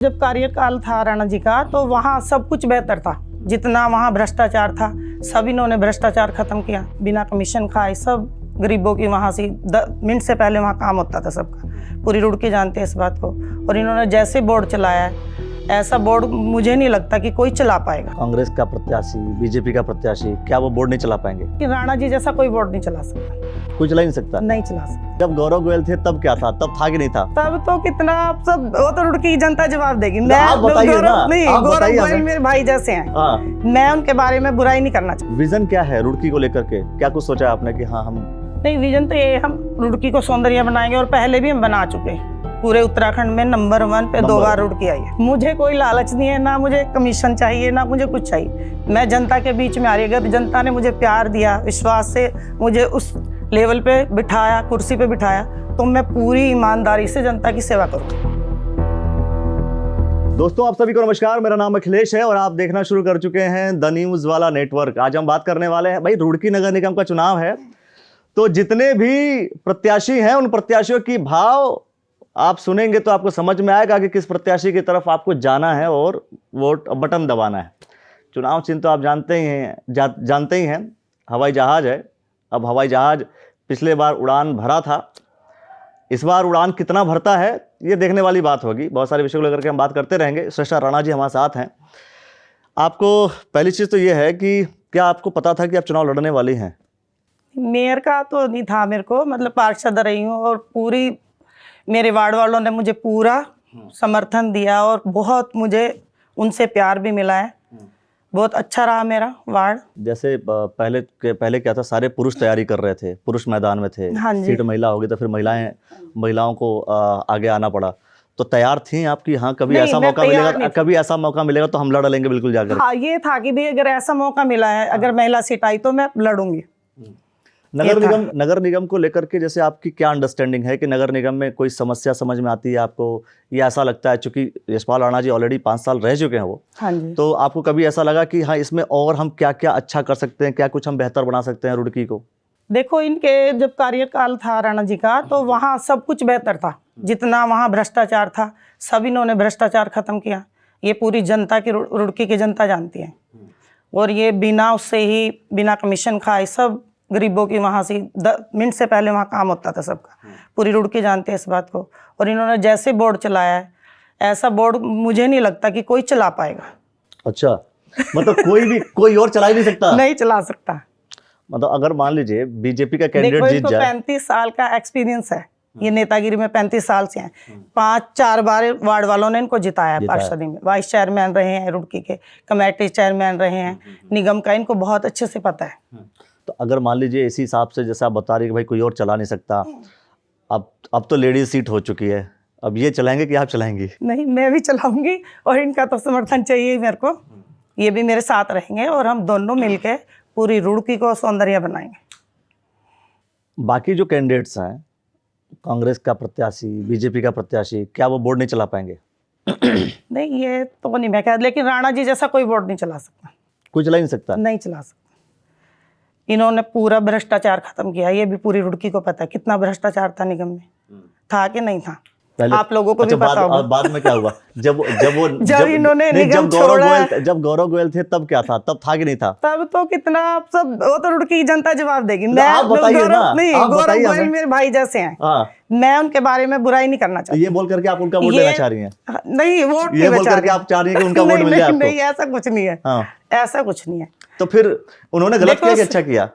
जब कार्यकाल था राणा जी का तो वहाँ सब कुछ बेहतर था। जितना वहाँ भ्रष्टाचार था सब इन्होंने भ्रष्टाचार खत्म किया। बिना कमीशन खाए सब गरीबों की वहाँ से 10 मिनट से पहले वहाँ काम होता था सबका। पूरी रुड़की जानते हैं इस बात को। और इन्होंने जैसे बोर्ड चलाया है ऐसा बोर्ड मुझे नहीं लगता कि कोई चला पाएगा। कांग्रेस का प्रत्याशी, बीजेपी का प्रत्याशी, क्या वो बोर्ड नहीं चला पाएंगे? कि राणा जी जैसा कोई बोर्ड नहीं चला सकता। कोई चला ही नहीं सकता। नहीं चला सकता। जब गौरव गोयल थे तब क्या था? तब था कि नहीं था? तब तो कितना सब वो तो रुड़की की जनता जवाब देगी। मैं आप बताइए ना, नहीं, आप गौरव बताइए गोयल हमें। मेरे भाई जैसे हैं। हाँ, मैं उनके बारे में बुराई नहीं करना चाहती। विजन क्या है रुड़की को लेकर के? क्या कुछ सोचा है आपने कि हाँ हम नहीं, विजन तो ये हम रुड़की को सौंदर्य बनाएंगे और पहले भी हम बना चुके हैं। पूरे उत्तराखंड में नंबर 1 पे 2 बार रुड़की आई है। मुझे कोई लालच नहीं है, ना मुझे कमीशन चाहिए, ना मुझे कुछ चाहिए। मैं जनता के बीच में आ रही, अगर जनता ने मुझे प्यार दिया, विश्वास से मुझे उस लेवल पे बिठाया, कुर्सी पे बिठाया, तो मैं पूरी ईमानदारी से जनता की सेवा करूँगा। दोस्तों आप सभी को नमस्कार। मेरा नाम अखिलेश है और आप देखना शुरू कर चुके हैं द न्यूज वाला नेटवर्क। आज हम बात करने वाले हैं भाई, रुड़की नगर निगम का चुनाव है, तो जितने भी प्रत्याशी हैं उन प्रत्याशियों की भाव आप सुनेंगे तो आपको समझ में आएगा कि किस प्रत्याशी की तरफ आपको जाना है और वोट बटन दबाना है। चुनाव चिन्ह तो आप जानते ही हैं, हवाई जहाज है। अब हवाई जहाज पिछले बार उड़ान भरा था, इस बार उड़ान कितना भरता है ये देखने वाली बात होगी। बहुत सारे विषयों को लेकर के हम बात करते रहेंगे। श्रेष्ठा राणा जी हमारे साथ हैं। आपको पहली चीज़ तो ये है कि क्या आपको पता था कि आप चुनाव लड़ने वाली हैं? मेयर का तो नहीं था मेरे को, मतलब पार्षद रही हूँ और पूरी मेरे वार्ड वालों ने मुझे पूरा समर्थन दिया और बहुत मुझे उनसे प्यार भी मिला है। बहुत अच्छा रहा मेरा वार्ड। जैसे पहले क्या था, सारे पुरुष तैयारी कर रहे थे, पुरुष मैदान में थे। हाँ जी। सीट महिला होगी तो फिर महिलाओं को आगे आना पड़ा। तो तैयार थी आपकी? हाँ, कभी नहीं, ऐसा मैं मौका तैयार मिलेगा, नहीं कभी ऐसा मौका मिलेगा तो हम लड़ लेंगे बिल्कुल जाकर। हाँ, ये था कि भी अगर ऐसा मौका मिला है, अगर महिला सीट आई तो मैं लड़ूंगी। नगर निगम को लेकर के जैसे आपकी क्या अंडरस्टैंडिंग है कि नगर निगम में कोई समस्या समझ में आती है आपको, या ऐसा लगता है, चूंकि यशपाल राणा जी ऑलरेडी 5 साल रह चुके हैं वो, हाँ जी। तो आपको कभी ऐसा लगा कि हाँ इसमें और हम क्या क्या अच्छा कर सकते हैं, क्या कुछ हम बेहतर बना सकते हैं रुड़की को? देखो, इनके जब कार्यकाल था राणा जी का तो वहाँ सब कुछ बेहतर था। जितना वहाँ भ्रष्टाचार था सब इन्होंने भ्रष्टाचार खत्म किया। ये पूरी जनता की रुड़की की जनता जानती है। और ये बिना उससे ही बिना कमीशन खाए सब गरीबों की वहाँ से 10 मिनट से पहले वहाँ काम होता था सबका। पूरी रुड़की जानते हैं इस बात को। और इन्होंने जैसे बोर्ड चलाया है ऐसा बोर्ड मुझे नहीं लगता कि कोई चला पाएगा। अच्छा, मतलब कोई और चला ही नहीं सकता? नहीं चला सकता। मतलब अगर मान लीजिए बीजेपी का कैंडिडेट जीत जाए। 35 साल का एक्सपीरियंस है, ये नेतागिरी में 35 साल से हैं। 5-4 बार वार्ड वालों ने इनको जिताया है पार्षदी में। वाइस चेयरमैन रहे हैं रुड़की के, कमेटी चेयरमैन रहे हैं निगम का, इनको बहुत अच्छे से पता है। तो अगर मान लीजिए इसी हिसाब से जैसे आप बता रही कि भाई कोई और चला नहीं सकता, अब तो लेडीज सीट हो चुकी है, अब ये चलाएंगे कि आप चलाएंगी? नहीं, मैं भी चलाऊंगी और इनका तो समर्थन चाहिए मेरे को। ये भी मेरे साथ रहेंगे और हम दोनों मिलकर पूरी रुड़की को सौंदर्य बनाएंगे। बाकी जो कैंडिडेट्स हैं, कांग्रेस का प्रत्याशी, बीजेपी का प्रत्याशी, क्या वो बोर्ड नहीं चला पाएंगे? नहीं, ये तो नहीं मैं कह, लेकिन राणा जी जैसा कोई बोर्ड नहीं चला सकता। कोई चला ही नहीं सकता? नहीं चला सकता। इन्होंने पूरा भ्रष्टाचार खत्म किया। ये भी पूरी रुड़की को पता है कितना भ्रष्टाचार था निगम में, था कि नहीं था। आप लोगों को भी पता होगा। बाद में क्या हुआ? जब इन्होंने निगम छोड़ा, जब गौरव गोयल थे तब क्या था? तब था कि नहीं था? तब तो कितना सब वो तो रुड़की की जनता जवाब देगी। आप बताइए ना, नहीं, गौरव गोयल मेरे भाई जैसे हैं। हाँ, मैं उनके बारे में बुराई नहीं करना चाहती। ये बोल करके आप उनका वोट लेना चाह रही हैं? नहीं, वोट ये बोल करके आप चाह रही हैं कि उनका वोट मिल जाए आपको? नहीं, ऐसा कुछ नहीं है। हाँ, ऐसा कुछ नहीं है। तो फिर उन्होंने गलत किया कि अच्छा किया?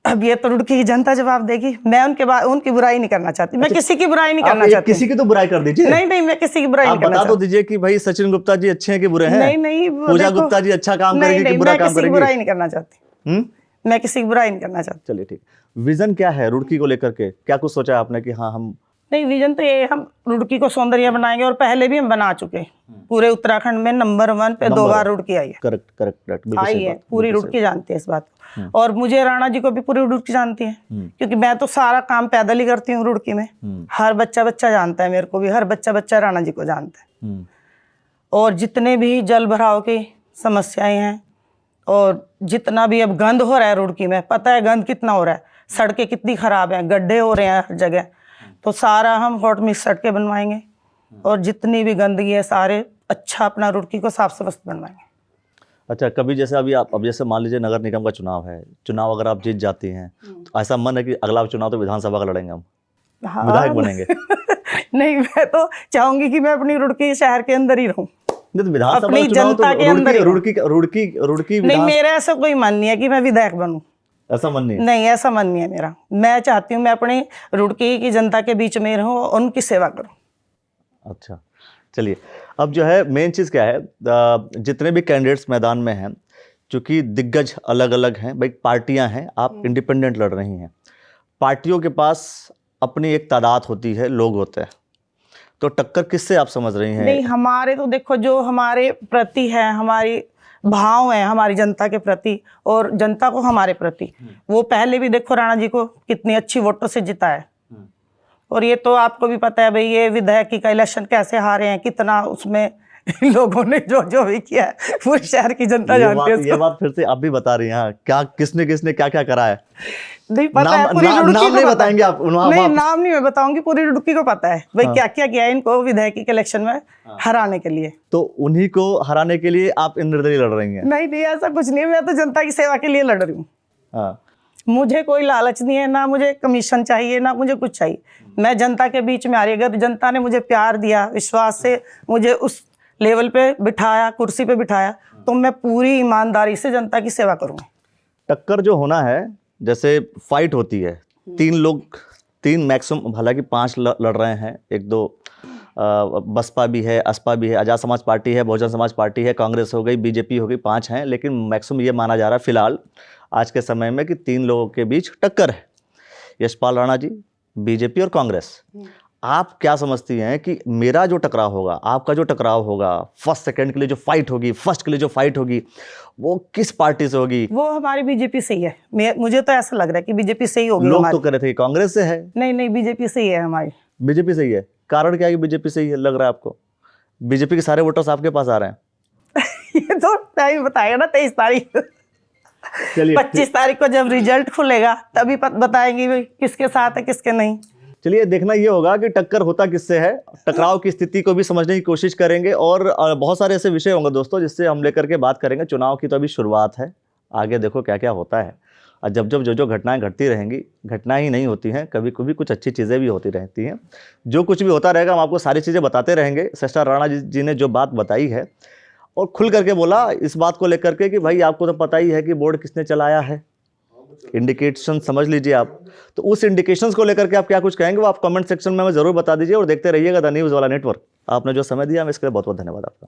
अब ये तो रुड़की की जनता जवाब देगी। मैं उनकी बुराई नहीं करना चाहती। मैं किसी की बुराई नहीं करना चाहती। किसी की तो बुराई कर दीजिए। नहीं, मैं किसी की बुराई नहीं करना चाहती। बता तो दीजिए कि भाई सचिन गुप्ता जी अच्छे हैं कि बुरे हैं? नहीं, पूजा गुप्ता जी अच्छा काम करेगी कि बुरा काम करेगी? मैं किसी की बुराई नहीं करना चाहती। मैं किसी की बुराई नहीं करना चाहती। चलिए ठीक। विजन क्या है रुड़की को लेकर के? क्या कुछ सोचा आपने कि हाँ हम? नहीं, विजन तो ये हम रुड़की को सौंदर्य बनाएंगे और पहले भी हम बना चुके। पूरे उत्तराखंड में नंबर 1 पे 2 बार रुड़की आई है। करेक्ट आई है। पूरी रुड़की जानती है इस बात को। और मुझे राणा जी को भी पूरी रुड़की जानती है, क्योंकि मैं तो सारा काम पैदल ही करती हूँ रुड़की में। हर बच्चा जानता है मेरे को भी, हर बच्चा राणा जी को जानता है। और जितने भी जल भराव की समस्याएं हैं और जितना भी अब गंद हो रहा है रुड़की में, पता है गंद कितना हो रहा है, सड़कें कितनी खराब हैं, गड्ढे हो रहे हैं हर जगह, तो सारा हम हॉट मिक्स सड़कें बनवाएंगे। और जितनी भी गंदगी है सारे अच्छा अपना रुड़की को साफ सफाई बनवाएंगे। अच्छा, कभी जैसे अभी आप, अब जैसे मान लीजिए नगर निगम का चुनाव है, चुनाव अगर आप जीत जाती हैं तो ऐसा मन है कि अगला चुनाव तो विधानसभा का लड़ेंगे हम, हाँ। विधायक बनेंगे? नहीं, मैं तो चाहूंगी कि मैं अपनी रुड़की शहर के अंदर ही रहूं, नहीं तो विधानसभा अपनी का चुनाव जनता के तो अंदर ही रुड़की नहीं, विधान, मेरा ऐसा कोई मन नहीं है कि मैं विधायक बनूं। ऐसा मन नहीं है? नहीं, ऐसा मन नहीं है मेरा। मैं चाहती हूँ मैं अपनी रुड़की की जनता के बीच में रहूं, उनकी सेवा करूं। अच्छा, चलिए, अब जो है मेन चीज़ क्या है, जितने भी कैंडिडेट्स मैदान में हैं, चूंकि दिग्गज अलग अलग हैं भाई, पार्टियां हैं, आप इंडिपेंडेंट लड़ रही हैं, पार्टियों के पास अपनी एक तादाद होती है, लोग होते हैं, तो टक्कर किससे आप समझ रही हैं? नहीं, हमारे तो देखो जो हमारे प्रति है, हमारी भाव है हमारी जनता के प्रति और जनता को हमारे प्रति, वो पहले भी देखो राणा जी को कितनी अच्छी वोटों से जिता है। और ये तो आपको भी पता है भाई, ये विधायक का इलेक्शन कैसे हारे हैं, कितना उसमें लोगों ने जो जो भी किया है पूरे शहर की जनता जानती है। ये बात फिर से आप भी बता रही हैं, हाँ, क्या किसने किसने क्या क्या करा है? नहीं पता है, पूरी रुड़की नाम को नहीं पता है। बताएंगे आप? नहीं, नाम नहीं मैं बताऊंगी, पूरी रुड़की को पता है भाई क्या क्या किया है इनको विधायकी के इलेक्शन में हराने के लिए। तो उन्हीं को हराने के लिए आप निर्दलीय लड़ रही हैं? नहीं नहीं, ऐसा कुछ नहीं है, मैं तो जनता की सेवा के लिए लड़ रही हूँ। हाँ, मुझे कोई लालच नहीं है, ना मुझे कमीशन चाहिए, ना मुझे कुछ चाहिए। मैं जनता के बीच में आ रही, अगर जनता ने मुझे प्यार दिया, विश्वास से मुझे उस लेवल पे बिठाया, कुर्सी पे बिठाया, तो मैं पूरी ईमानदारी से जनता की सेवा करूँगी। टक्कर जो होना है, जैसे फाइट होती है, तीन मैक्सिमम, हालांकि 5 लड़ रहे हैं, एक दो बसपा भी है, असपा भी है, आज़ाद समाज पार्टी है, बहुजन समाज पार्टी है, कांग्रेस हो गई, बीजेपी हो गई, 5 हैं, लेकिन मैक्सिमम ये माना जा रहा है फिलहाल आज के समय में कि 3 लोगों के बीच टक्कर है, यशपाल राणा जी, बीजेपी और कांग्रेस। आप क्या समझती हैं कि मेरा जो टकराव होगा, आपका जो टकराव होगा, फर्स्ट सेकंड के लिए जो फाइट होगी, फर्स्ट के लिए जो फाइट होगी, वो किस पार्टी से होगी? वो हमारी बीजेपी से ही है। मुझे तो ऐसा लग रहा है कि बीजेपी से ही होगी। लोग तो कह रहे थे कि कांग्रेस से है। नहीं नहीं, बीजेपी से ही है हमारी। बीजेपी से ही है? कारण क्या है कि बीजेपी से ही है लग रहा है आपको? बीजेपी के सारे वोटर्स आपके पास आ रहे हैं? ये तो टाइम बताएगा ना, 23 तारीख। चलिए, 25 तारीख को जब रिजल्ट खुलेगा तभी बताएंगे भाई किसके साथ है किसके नहीं। चलिए, देखना ये होगा कि टक्कर होता किससे है, टकराव की स्थिति को भी समझने की कोशिश करेंगे, और बहुत सारे ऐसे विषय होंगे दोस्तों जिससे हम लेकर के बात करेंगे। चुनाव की तो अभी शुरुआत है, आगे देखो क्या क्या होता है, और जब जब जो घटनाएं घटती रहेंगी, घटनाएं ही नहीं होती हैं, कभी कभी कुछ अच्छी चीज़ें भी होती रहती हैं। जो कुछ भी होता रहेगा हम आपको सारी चीज़ें बताते रहेंगे। सिस्टर राणा जी ने जो बात बताई है और खुल करके बोला इस बात को लेकर के कि भाई आपको तो पता ही है कि बोर्ड किसने चलाया है, इंडिकेशन समझ लीजिए आप। तो उस इंडिकेशंस को लेकर के आप क्या कुछ कहेंगे वो आप कमेंट सेक्शन में हमें ज़रूर बता दीजिए, और देखते रहिएगा द न्यूज़ वाला नेटवर्क। आपने जो समय दिया हमें इसके लिए बहुत बहुत धन्यवाद आपका।